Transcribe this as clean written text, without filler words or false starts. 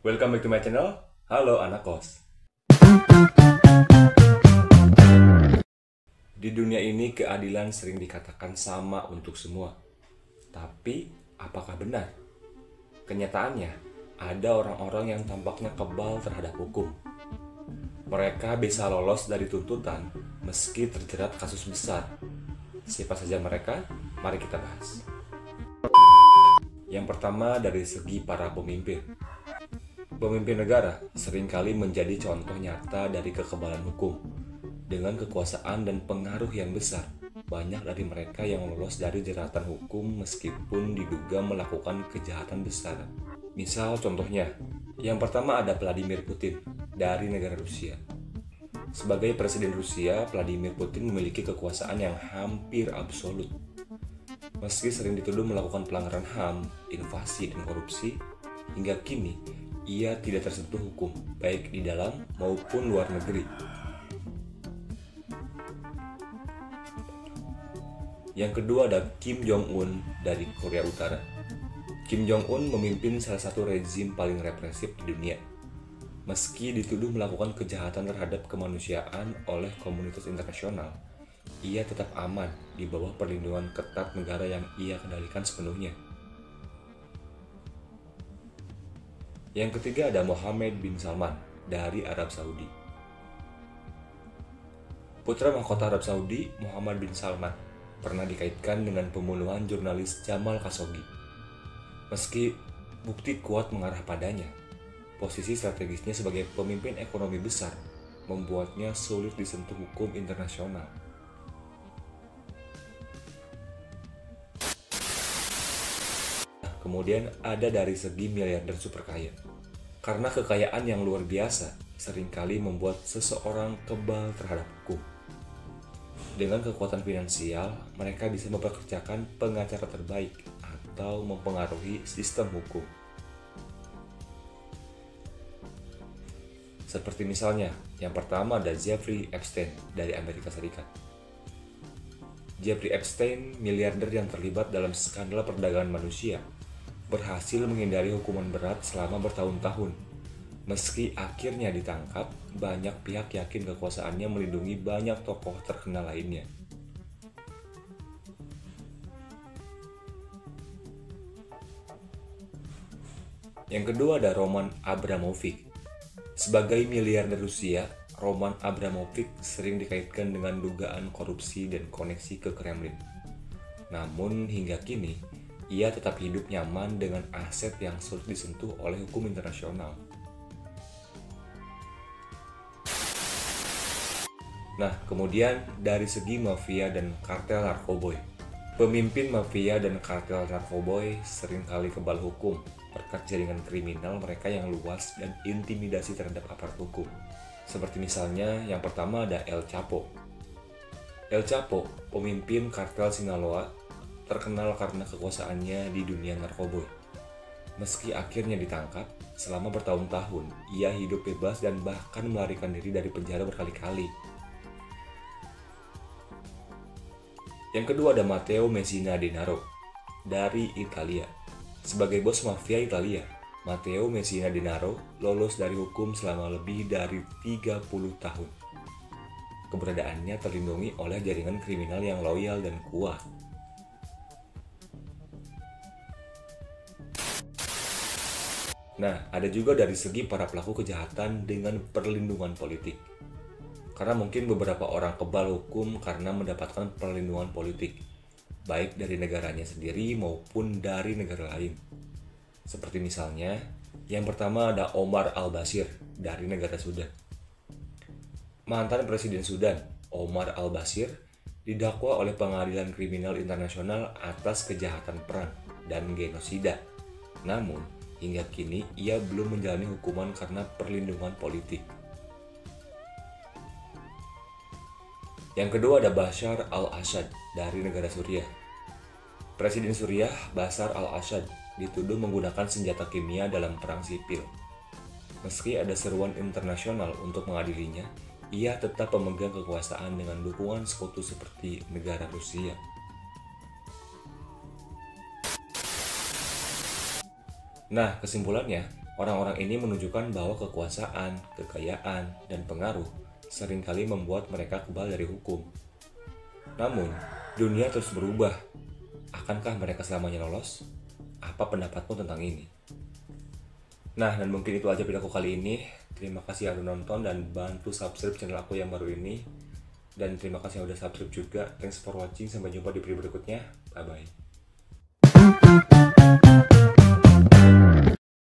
Welcome back to my channel. Halo anak kos. Di dunia ini keadilan sering dikatakan sama untuk semua. Tapi apakah benar? Kenyataannya, ada orang-orang yang tampaknya kebal terhadap hukum. Mereka bisa lolos dari tuntutan meski terjerat kasus besar. Siapa saja mereka? Mari kita bahas. Yang pertama dari segi para pemimpin. Pemimpin negara seringkali menjadi contoh nyata dari kekebalan hukum. Dengan kekuasaan dan pengaruh yang besar, banyak dari mereka yang lolos dari jeratan hukum meskipun diduga melakukan kejahatan besar. Misal contohnya, yang pertama ada Vladimir Putin dari negara Rusia. Sebagai presiden Rusia, Vladimir Putin memiliki kekuasaan yang hampir absolut. Meski sering dituduh melakukan pelanggaran HAM, invasi, dan korupsi, hingga kini ia tidak tersentuh hukum, baik di dalam maupun luar negeri. Yang kedua ada Kim Jong-un dari Korea Utara. Kim Jong-un memimpin salah satu rezim paling represif di dunia. Meski dituduh melakukan kejahatan terhadap kemanusiaan oleh komunitas internasional, ia tetap aman di bawah perlindungan ketat negara yang ia kendalikan sepenuhnya. Yang ketiga ada Mohammed bin Salman dari Arab Saudi. Putra mahkota Arab Saudi, Muhammad bin Salman, pernah dikaitkan dengan pembunuhan jurnalis Jamal Khashoggi. Meski bukti kuat mengarah padanya, posisi strategisnya sebagai pemimpin ekonomi besar membuatnya sulit disentuh hukum internasional. Kemudian ada dari segi miliarder super kaya. Karena kekayaan yang luar biasa seringkali membuat seseorang kebal terhadap hukum. Dengan kekuatan finansial, mereka bisa mempekerjakan pengacara terbaik atau mempengaruhi sistem hukum. Seperti misalnya, yang pertama ada Jeffrey Epstein dari Amerika Serikat. Jeffrey Epstein, miliarder yang terlibat dalam skandal perdagangan manusia, berhasil menghindari hukuman berat selama bertahun-tahun. Meski akhirnya ditangkap, banyak pihak yakin kekuasaannya melindungi banyak tokoh terkenal lainnya. Yang kedua ada Roman Abramovich. Sebagai miliarder Rusia, Roman Abramovich sering dikaitkan dengan dugaan korupsi dan koneksi ke Kremlin. Namun hingga kini, ia tetap hidup nyaman dengan aset yang sulit disentuh oleh hukum internasional. Nah, kemudian dari segi mafia dan kartel narkoboy. Pemimpin mafia dan kartel narkoboy seringkali kebal hukum berkat jaringan kriminal mereka yang luas dan intimidasi terhadap aparat hukum. Seperti misalnya yang pertama ada El Chapo. El Chapo, pemimpin kartel Sinaloa, terkenal karena kekuasaannya di dunia narkoboy. Meski akhirnya ditangkap, selama bertahun-tahun ia hidup bebas dan bahkan melarikan diri dari penjara berkali-kali. Yang kedua ada Matteo Messina Denaro dari Italia. Sebagai bos mafia Italia, Matteo Messina Denaro lolos dari hukum selama lebih dari 30 tahun. Keberadaannya terlindungi oleh jaringan kriminal yang loyal dan kuat. Nah, ada juga dari segi para pelaku kejahatan dengan perlindungan politik. Karena mungkin beberapa orang kebal hukum karena mendapatkan perlindungan politik, baik dari negaranya sendiri maupun dari negara lain. Seperti misalnya, yang pertama ada Omar al-Bashir dari negara Sudan. Mantan Presiden Sudan, Omar al-Bashir, didakwa oleh Pengadilan Kriminal Internasional atas kejahatan perang dan genosida. Namun, hingga kini ia belum menjalani hukuman karena perlindungan politik. Yang kedua ada Bashar al-Assad dari negara Suriah. Presiden Suriah Bashar al-Assad dituduh menggunakan senjata kimia dalam perang sipil. Meski ada seruan internasional untuk mengadilinya, ia tetap memegang kekuasaan dengan dukungan sekutu seperti negara Rusia. Nah, kesimpulannya, Orang-orang ini menunjukkan bahwa kekuasaan, kekayaan, dan pengaruh seringkali membuat mereka kebal dari hukum. Namun, dunia terus berubah. Akankah mereka selamanya lolos? Apa pendapatmu tentang ini? Nah, dan mungkin itu aja videoku kali ini. Terima kasih yang udah nonton dan bantu subscribe channel aku yang baru ini. Dan terima kasih yang udah subscribe juga. Thanks for watching. Sampai jumpa di video berikutnya. Bye-bye.